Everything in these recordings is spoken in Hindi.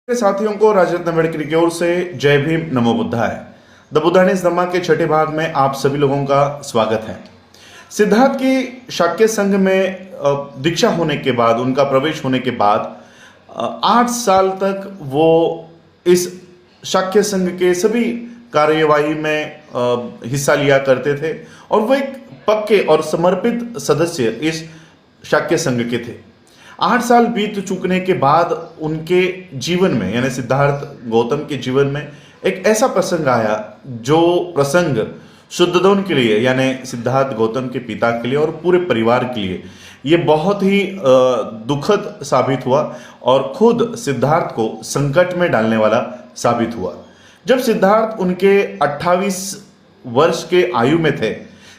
साथियों को राजरत्न मेडिकल की ओर से जय भीम नमो बुद्धाय। द बुद्धान इस धम्मा के छठे भाग में आप सभी लोगों का स्वागत है। सिद्धार्थ की शाक्य संघ में दीक्षा होने के बाद, उनका प्रवेश होने के बाद 8 साल तक वो इस शाक्य संघ के सभी कार्यवाही में हिस्सा लिया करते थे और वो एक पक्के और समर्पित सदस्य इस शाक्य संघ के थे। 8 साल बीत चुकने के बाद उनके जीवन में, यानी सिद्धार्थ गौतम के जीवन में एक ऐसा प्रसंग आया जो प्रसंग शुद्धोदन के लिए, यानी सिद्धार्थ गौतम के पिता के लिए और पूरे परिवार के लिए ये बहुत ही दुखद साबित हुआ और खुद सिद्धार्थ को संकट में डालने वाला साबित हुआ। जब सिद्धार्थ उनके 28 वर्ष के आयु में थे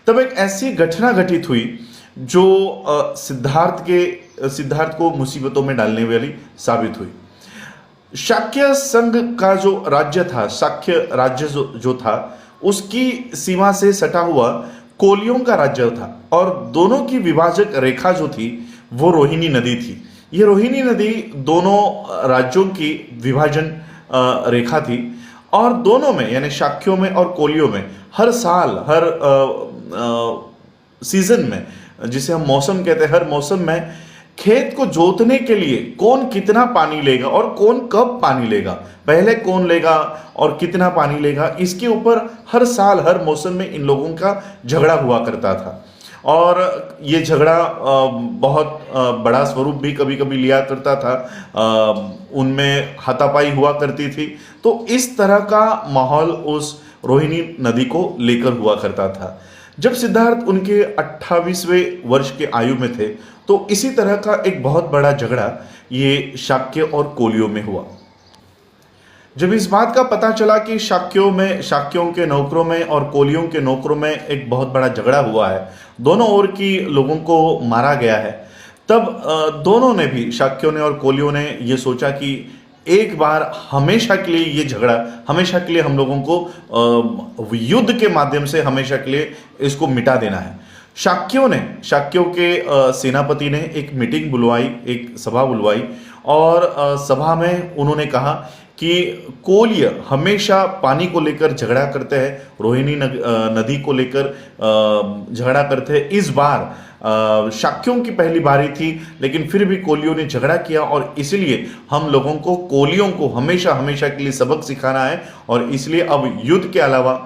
तब एक ऐसी घटना घटित हुई जो सिद्धार्थ को मुसीबतों में डालने वाली साबित हुई। शाक्य संघ का जो राज्य था, शाक्य राज्य जो था, उसकी सीमा से सटा हुआ कोलियों का राज्य था और दोनों की विभाजक रेखा जो थी वो रोहिणी नदी थी। ये रोहिणी नदी दोनों राज्यों की विभाजन रेखा थी और दोनों में, यानी शाक्यों में और कोलियों में हर साल, हर सीजन में, जिसे हम मौसम कहते हैं, हर मौसम में खेत को जोतने के लिए कौन कितना पानी लेगा और कौन कब पानी लेगा, पहले कौन लेगा और कितना पानी लेगा, इसके ऊपर हर साल, हर मौसम में इन लोगों का झगड़ा हुआ करता था। और ये झगड़ा बहुत बड़ा स्वरूप भी कभी कभी लिया करता था, उनमें हाथापाई हुआ करती थी। तो इस तरह का माहौल उस रोहिणी नदी को लेकर हुआ करता था। जब सिद्धार्थ उनके 28वें वर्ष के आयु में थे तो इसी तरह का एक बहुत बड़ा झगड़ा ये शाक्य और कोलियों में हुआ। जब इस बात का पता चला कि शाक्यों के नौकरों में और कोलियों के नौकरों में एक बहुत बड़ा झगड़ा हुआ है, दोनों ओर की लोगों को मारा गया है, तब दोनों ने भी, शाक्यों ने और कोलियों ने, ये सोचा कि एक बार हमेशा के लिए ये झगड़ा, हमेशा के लिए हम लोगों को युद्ध के माध्यम से हमेशा के लिए इसको मिटा देना है। शाक्यों के सेनापति ने एक मीटिंग बुलवाई, एक सभा बुलवाई और सभा में उन्होंने कहा कि कोलिय हमेशा पानी को लेकर झगड़ा करते हैं, रोहिणी नदी को लेकर झगड़ा करते हैं। इस बार शाक्यों की पहली बारी थी, लेकिन फिर भी कोलियों ने झगड़ा किया और इसलिए हम लोगों को कोलियों को हमेशा हमेशा के लिए सबक सिखाना है और इसलिए अब युद्ध के अलावा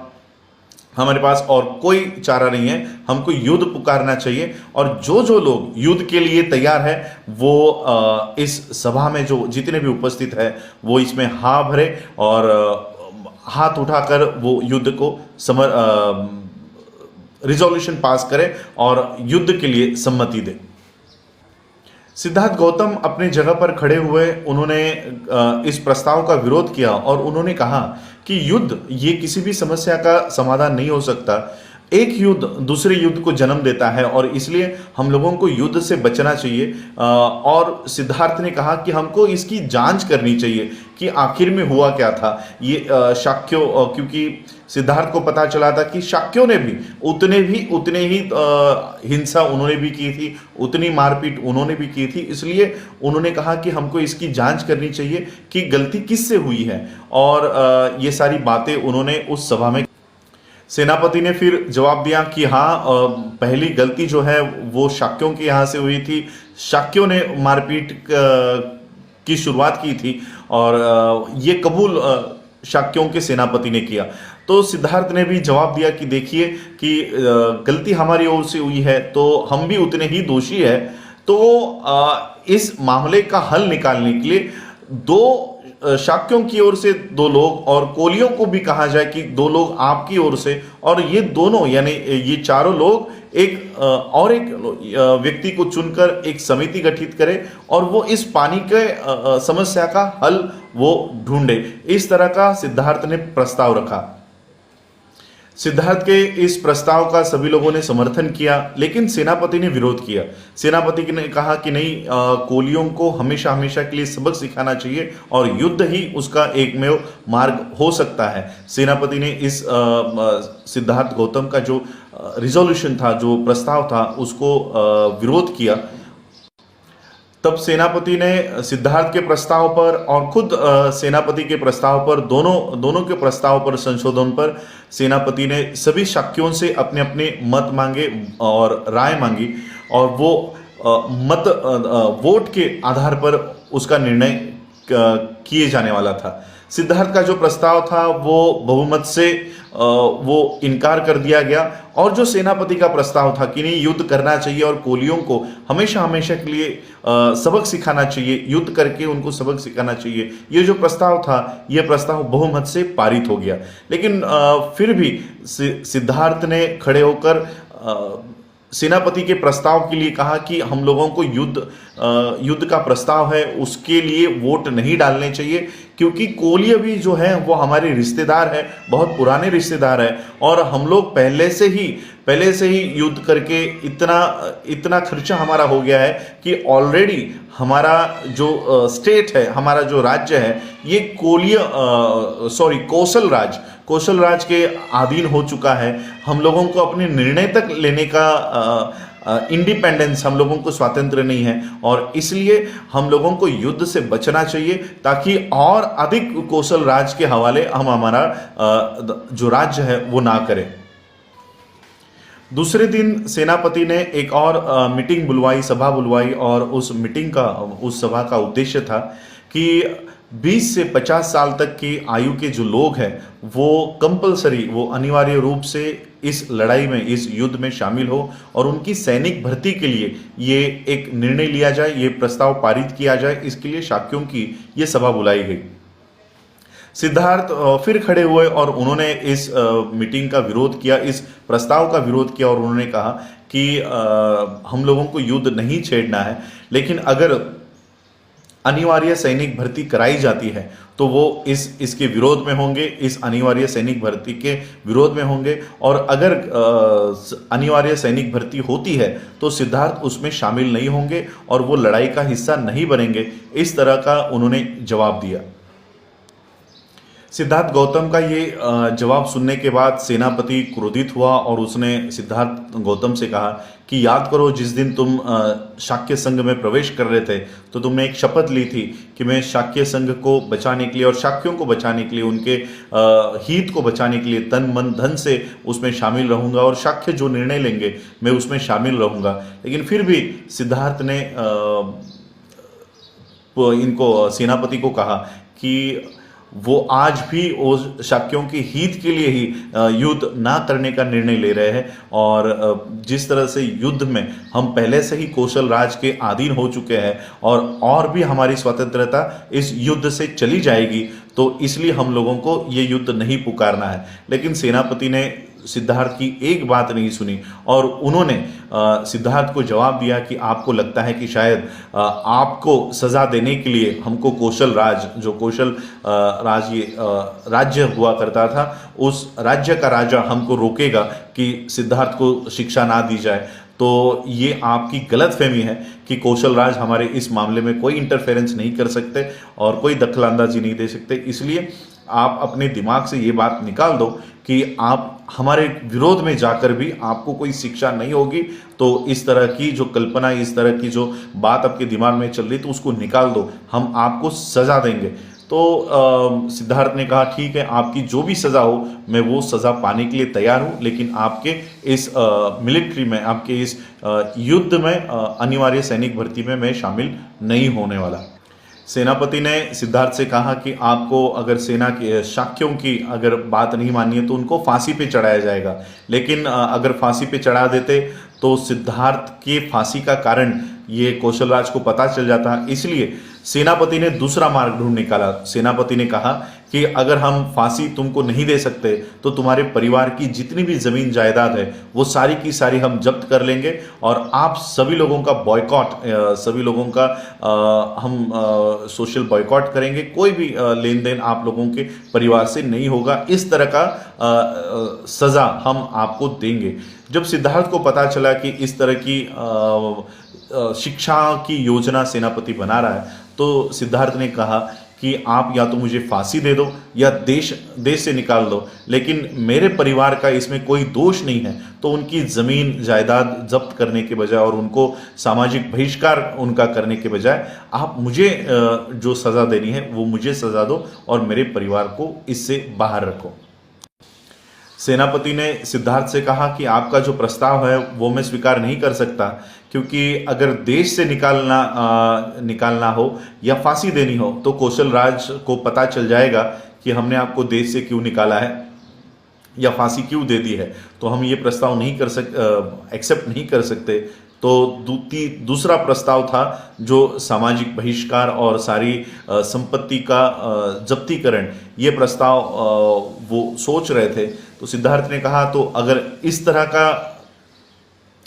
हमारे पास और कोई चारा नहीं है, हमको युद्ध पुकारना चाहिए। और जो लोग युद्ध के लिए तैयार है वो इस सभा में जो जितने भी उपस्थित है वो इसमें हाँ भरे और हाथ उठाकर वो युद्ध को रिजोल्यूशन पास करें और युद्ध के लिए सम्मति दे। सिद्धार्थ गौतम अपनी जगह पर खड़े हुए, उन्होंने इस प्रस्ताव का विरोध किया और उन्होंने कहा कि युद्ध ये किसी भी समस्या का समाधान नहीं हो सकता। एक युद्ध दूसरे युद्ध को जन्म देता है और इसलिए हम लोगों को युद्ध से बचना चाहिए। और सिद्धार्थ ने कहा कि हमको इसकी जांच करनी चाहिए कि आखिर में हुआ क्या था। ये क्योंकि सिद्धार्थ को पता चला था कि शाक्यों ने भी उतने ही हिंसा उन्होंने भी की थी, उतनी मारपीट उन्होंने भी की थी। इसलिए उन्होंने कहा कि हमको इसकी जांच करनी चाहिए कि गलती किससे हुई है और ये सारी बातें उन्होंने उस सभा में। सेनापति ने फिर जवाब दिया कि हाँ, पहली गलती जो है वो शाक्यों के यहाँ से हुई थी, शाक्यों ने मारपीट की शुरुआत की थी और ये कबूल शाक्यों के सेनापति ने किया। तो सिद्धार्थ ने भी जवाब दिया कि देखिए कि गलती हमारी ओर से हुई है तो हम भी उतने ही दोषी है। तो इस मामले का हल निकालने के लिए शाक्यों की ओर से 2 लोग और कोलियों को भी कहा जाए कि 2 लोग आपकी ओर से, और ये दोनों यानी ये चारों लोग एक व्यक्ति को चुनकर एक समिति गठित करें और वो इस पानी के समस्या का हल वो ढूंढे। इस तरह का सिद्धार्थ ने प्रस्ताव रखा। सिद्धार्थ के इस प्रस्ताव का सभी लोगों ने समर्थन किया, लेकिन सेनापति ने विरोध किया। सेनापति ने कहा कि नहीं, कोलियों को हमेशा हमेशा के लिए सबक सिखाना चाहिए और युद्ध ही उसका एकमेव मार्ग हो सकता है। सेनापति ने इस सिद्धार्थ गौतम का जो रिजोल्यूशन था, जो प्रस्ताव था, उसको विरोध किया। तब सेनापति ने सिद्धार्थ के प्रस्ताव पर और खुद सेनापति के प्रस्ताव पर दोनों के प्रस्ताव पर संशोधन पर सेनापति ने सभी शाक्यों से अपने अपने मत मांगे और राय मांगी, और वो वोट के आधार पर उसका निर्णय किए जाने वाला था। सिद्धार्थ का जो प्रस्ताव था वो बहुमत से वो इनकार कर दिया गया, और जो सेनापति का प्रस्ताव था कि नहीं, युद्ध करना चाहिए और कोलियों को हमेशा हमेशा के लिए सबक सिखाना चाहिए, युद्ध करके उनको सबक सिखाना चाहिए, ये जो प्रस्ताव था, ये प्रस्ताव बहुमत से पारित हो गया। लेकिन फिर भी सिद्धार्थ ने खड़े होकर सेनापति के प्रस्ताव के लिए कहा कि हम लोगों को युद्ध का प्रस्ताव है उसके लिए वोट नहीं डालने चाहिए, क्योंकि कोलिय भी जो है वो हमारे रिश्तेदार है, बहुत पुराने रिश्तेदार है, और हम लोग पहले से ही युद्ध करके इतना खर्चा हमारा हो गया है कि ऑलरेडी हमारा जो स्टेट है, हमारा जो राज्य है, ये कौशल राज के अधीन हो चुका है। हम लोगों को अपने निर्णय तक लेने का इंडिपेंडेंस, हम लोगों को स्वातंत्र्य नहीं है, और इसलिए हम लोगों को युद्ध से बचना चाहिए ताकि और अधिक कौशल राज के हवाले हम हमारा जो राज्य है वो ना करें। दूसरे दिन सेनापति ने एक और मीटिंग बुलवाई, सभा बुलवाई, और उस सभा का उद्देश्य था कि 20 से 50 साल तक की आयु के जो लोग हैं वो अनिवार्य रूप से इस लड़ाई में, इस युद्ध में शामिल हो, और उनकी सैनिक भर्ती के लिए ये एक निर्णय लिया जाए, ये प्रस्ताव पारित किया जाए। इसके लिए शाक्यों की ये सभा बुलाई गई। सिद्धार्थ फिर खड़े हुए और उन्होंने इस मीटिंग का विरोध किया, इस प्रस्ताव का विरोध किया, और उन्होंने कहा कि हम लोगों को युद्ध नहीं छेड़ना है, लेकिन अगर अनिवार्य सैनिक भर्ती कराई जाती है तो वो इसके विरोध में होंगे, इस अनिवार्य सैनिक भर्ती के विरोध में होंगे, और अगर अनिवार्य सैनिक भर्ती होती है तो सिद्धार्थ उसमें शामिल नहीं होंगे और वो लड़ाई का हिस्सा नहीं बनेंगे। इस तरह का उन्होंने जवाब दिया। सिद्धार्थ गौतम का ये जवाब सुनने के बाद सेनापति क्रोधित हुआ और उसने सिद्धार्थ गौतम से कहा कि याद करो, जिस दिन तुम शाक्य संघ में प्रवेश कर रहे थे तो तुमने एक शपथ ली थी कि मैं शाक्य संघ को बचाने के लिए और शाक्यों को बचाने के लिए, उनके हित को बचाने के लिए तन मन धन से उसमें शामिल रहूंगा, और शाक्य जो निर्णय लेंगे मैं उसमें शामिल रहूंगा। लेकिन फिर भी सिद्धार्थ ने इनको सेनापति को कहा कि वो आज भी उस शाक्यों के हित के लिए ही युद्ध ना करने का निर्णय ले रहे हैं, और जिस तरह से युद्ध में हम पहले से ही कौशल राज के अधीन हो चुके हैं और भी हमारी स्वतंत्रता इस युद्ध से चली जाएगी, तो इसलिए हम लोगों को ये युद्ध नहीं पुकारना है। लेकिन सेनापति ने सिद्धार्थ की एक बात नहीं सुनी, और उन्होंने सिद्धार्थ को जवाब दिया कि आपको लगता है कि शायद आपको सजा देने के लिए हमको कौशल राज, जो कौशल राज्य हुआ करता था, उस राज्य का राजा हमको रोकेगा कि सिद्धार्थ को शिक्षा ना दी जाए। तो ये आपकी गलतफहमी है कि कौशल राज हमारे इस मामले में कोई इंटरफेरेंस नहीं कर सकते और कोई दखलंदाजी नहीं दे सकते। इसलिए आप अपने दिमाग से ये बात निकाल दो कि आप हमारे विरोध में जाकर भी आपको कोई शिक्षा नहीं होगी। तो इस तरह की जो कल्पना, इस तरह की जो बात आपके दिमाग में चल रही, तो उसको निकाल दो, हम आपको सजा देंगे। तो सिद्धार्थ ने कहा ठीक है, आपकी जो भी सज़ा हो मैं वो सज़ा पाने के लिए तैयार हूँ, लेकिन आपके इस मिलिट्री में, आपके इस युद्ध में, अनिवार्य सैनिक भर्ती में मैं शामिल नहीं होने वाला। सेनापति ने सिद्धार्थ से कहा कि आपको अगर सेना के शाक्यों की अगर बात नहीं माननी है तो उनको फांसी पे चढ़ाया जाएगा, लेकिन अगर फांसी पे चढ़ा देते तो सिद्धार्थ के फांसी का कारण ये कौशल राज को पता चल जाता। इसलिए सेनापति ने दूसरा मार्ग ढूंढ निकाला। सेनापति ने कहा कि अगर हम फांसी तुमको नहीं दे सकते तो तुम्हारे परिवार की जितनी भी जमीन जायदाद है वो सारी की सारी हम जब्त कर लेंगे, और आप सभी लोगों का बॉयकॉट, सभी लोगों का हम सोशल बॉयकॉट करेंगे, कोई भी लेन देन आप लोगों के परिवार से नहीं होगा। इस तरह का सज़ा हम आपको देंगे। जब सिद्धार्थ को पता चला कि इस तरह की शिक्षा की योजना सेनापति बना रहा है, तो सिद्धार्थ ने कहा कि आप या तो मुझे फांसी दे दो या देश से निकाल दो, लेकिन मेरे परिवार का इसमें कोई दोष नहीं है। तो उनकी ज़मीन जायदाद जब्त करने के बजाय और उनको सामाजिक बहिष्कार उनका करने के बजाय आप मुझे जो सज़ा देनी है वो मुझे सज़ा दो और मेरे परिवार को इससे बाहर रखो। सेनापति ने सिद्धार्थ से कहा कि आपका जो प्रस्ताव है वो मैं स्वीकार नहीं कर सकता, क्योंकि अगर देश से निकालना हो या फांसी देनी हो तो कौशल राज को पता चल जाएगा कि हमने आपको देश से क्यों निकाला है या फांसी क्यों दे दी है, तो हम ये प्रस्ताव नहीं एक्सेप्ट नहीं कर सकते। तो दूसरा प्रस्ताव था जो सामाजिक बहिष्कार और सारी संपत्ति का जब्तीकरण, ये प्रस्ताव वो सोच रहे थे। तो सिद्धार्थ ने कहा तो अगर इस तरह का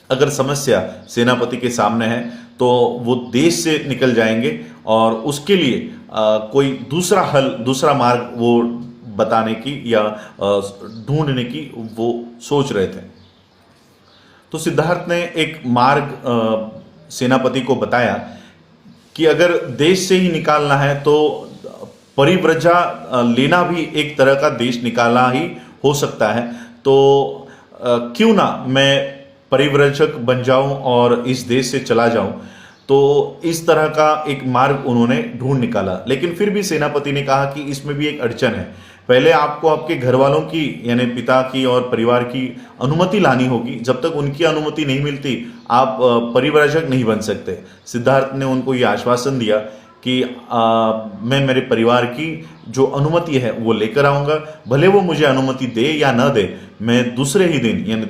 अगर समस्या सेनापति के सामने है तो वो देश से निकल जाएंगे और उसके लिए कोई दूसरा हल, दूसरा मार्ग वो बताने की या ढूंढने की वो सोच रहे थे। तो सिद्धार्थ ने एक मार्ग सेनापति को बताया कि अगर देश से ही निकालना है तो परिव्रजा लेना भी एक तरह का देश निकालना ही हो सकता है। तो क्यों ना मैं परिव्रजक बन जाऊं और इस देश से चला जाऊं। तो इस तरह का एक मार्ग उन्होंने ढूंढ निकाला, लेकिन फिर भी सेनापति ने कहा कि इसमें भी एक अड़चन है। पहले आपको आपके घर वालों की यानी पिता की और परिवार की अनुमति लानी होगी। जब तक उनकी अनुमति नहीं मिलती आप परिव्राजक नहीं बन सकते। सिद्धार्थ ने उनको ये आश्वासन दिया कि मैं मेरे परिवार की जो अनुमति है वो लेकर आऊँगा, भले वो मुझे अनुमति दे या न दे, मैं दूसरे ही दिन यानी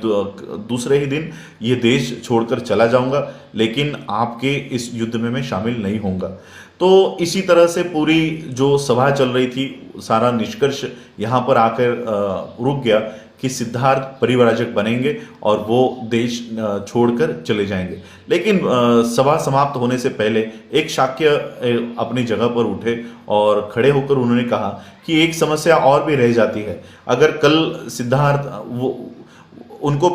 दूसरे ही दिन ये देश छोड़कर चला जाऊँगा, लेकिन आपके इस युद्ध में मैं शामिल नहीं होऊंगा। तो इसी तरह से पूरी जो सभा चल रही थी, सारा निष्कर्ष यहाँ पर आकर रुक गया कि सिद्धार्थ परिव्राजक बनेंगे और वो देश छोड़कर चले जाएंगे। लेकिन सभा समाप्त होने से पहले एक शाक्य अपनी जगह पर उठे और खड़े होकर उन्होंने कहा कि एक समस्या और भी रह जाती है। अगर कल सिद्धार्थ उनको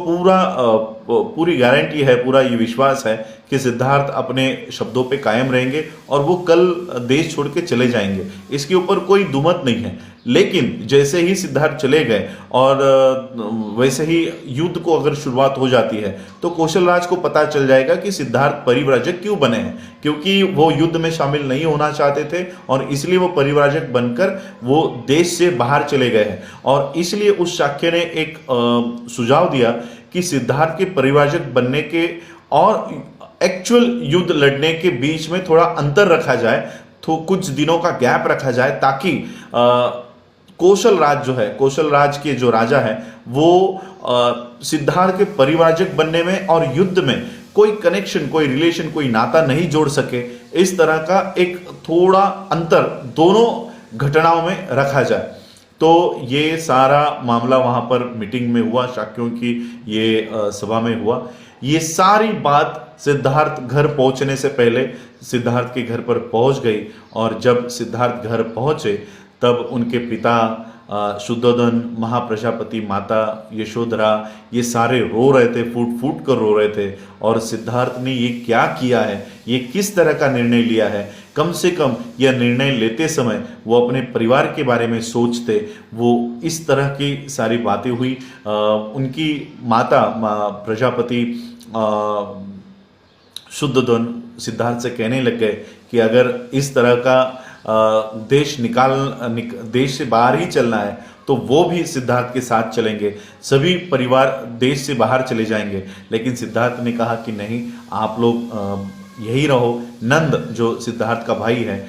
पूरी गारंटी है, पूरा ये विश्वास है कि सिद्धार्थ अपने शब्दों पे कायम रहेंगे और वो कल देश छोड़ के चले जाएंगे, इसके ऊपर कोई दुमत नहीं है। लेकिन जैसे ही सिद्धार्थ चले गए और वैसे ही युद्ध को अगर शुरुआत हो जाती है तो कौशल राज को पता चल जाएगा कि सिद्धार्थ परिव्राजक क्यों बने हैं, क्योंकि वो युद्ध में शामिल नहीं होना चाहते थे और इसलिए वो परिव्राजक बनकर वो देश से बाहर चले गए हैं। और इसलिए उस शाक्य ने एक सुझाव दिया कि सिद्धार्थ के परिव्राजक बनने के और एक्चुअल युद्ध लड़ने के बीच में थोड़ा अंतर रखा जाए, तो कुछ दिनों का गैप रखा जाए, ताकि कौशल राज जो है, कौशल राज के जो राजा है वो सिद्धार्थ के परिव्राजक बनने में और युद्ध में कोई कनेक्शन, कोई रिलेशन, कोई नाता नहीं जोड़ सके। इस तरह का एक थोड़ा अंतर दोनों घटनाओं में रखा जाए। तो ये सारा मामला वहाँ पर मीटिंग में हुआ, शाक्यों की ये सभा में हुआ। ये सारी बात सिद्धार्थ घर पहुँचने से पहले सिद्धार्थ के घर पर पहुँच गई और जब सिद्धार्थ घर पहुँचे तब उनके पिता शुद्धोधन, महाप्रजापति, माता यशोधरा, ये सारे रो रहे थे, फूट फूट कर रो रहे थे। और सिद्धार्थ ने ये क्या किया है, ये किस तरह का निर्णय लिया है, कम से कम यह निर्णय लेते समय वो अपने परिवार के बारे में सोचते। वो इस तरह की सारी बातें हुई। उनकी माता प्रजापति शुद्धोधन सिद्धार्थ से कहने लग गए कि अगर इस तरह का देश से बाहर ही चलना है तो वो भी सिद्धार्थ के साथ चलेंगे, सभी परिवार देश से बाहर चले जाएंगे। लेकिन सिद्धार्थ ने कहा कि नहीं, आप लोग यही रहो। नंद जो सिद्धार्थ का भाई है,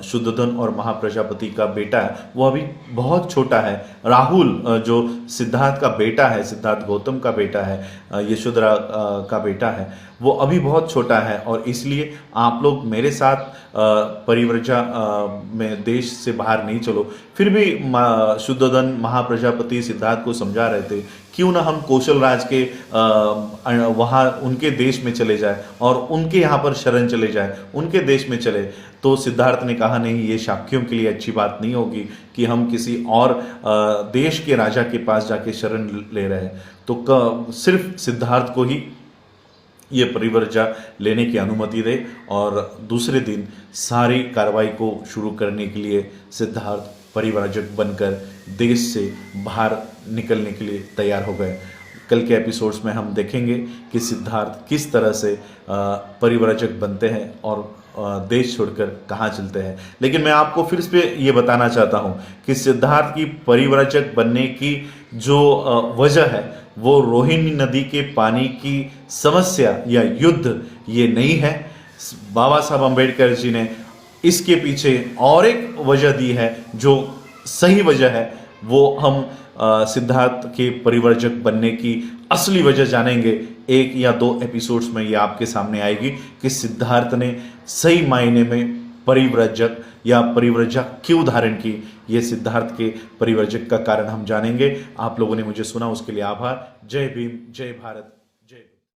शुद्धोधन और महाप्रजापति का बेटा है, वो अभी बहुत छोटा है। राहुल जो सिद्धार्थ का बेटा है, सिद्धार्थ गौतम का बेटा है, यशोधरा का बेटा है, वो अभी बहुत छोटा है और इसलिए आप लोग मेरे साथ परिव्रजा में देश से बाहर नहीं चलो। फिर भी शुद्धोधन महाप्रजापति सिद्धार्थ को समझा रहे थे क्यों ना हम कौशल राज के वहाँ उनके देश में चले जाए और उनके यहाँ पर शरण चले जाए, उनके देश में चले। तो सिद्धार्थ ने कहा नहीं, ये शाक्यों के लिए अच्छी बात नहीं होगी कि हम किसी और देश के राजा के पास जाके शरण ले रहे हैं। तो सिर्फ सिद्धार्थ को ही ये परिवर्जा लेने की अनुमति दे और दूसरे दिन सारी कार्रवाई को शुरू करने के लिए सिद्धार्थ परिव्राजक बनकर देश से बाहर निकलने के लिए तैयार हो गए। कल के एपिसोड्स में हम देखेंगे कि सिद्धार्थ किस तरह से परिव्राजक बनते हैं और देश छोड़कर कहाँ चलते हैं। लेकिन मैं आपको फिर इस पे ये बताना चाहता हूँ कि सिद्धार्थ की परिव्राजक बनने की जो वजह है वो रोहिणी नदी के पानी की समस्या या युद्ध ये नहीं है। बाबा साहब अम्बेडकर जी ने इसके पीछे और एक वजह दी है जो सही वजह है। वो हम सिद्धार्थ के परिवर्जक बनने की असली वजह जानेंगे। 1 या 2 एपिसोड्स में ये आपके सामने आएगी कि सिद्धार्थ ने सही मायने में परिव्रजक या परिव्रजा क्यों धारण की। ये सिद्धार्थ के परिवर्जक का कारण हम जानेंगे। आप लोगों ने मुझे सुना उसके लिए आभार। जय भीम, जय भारत।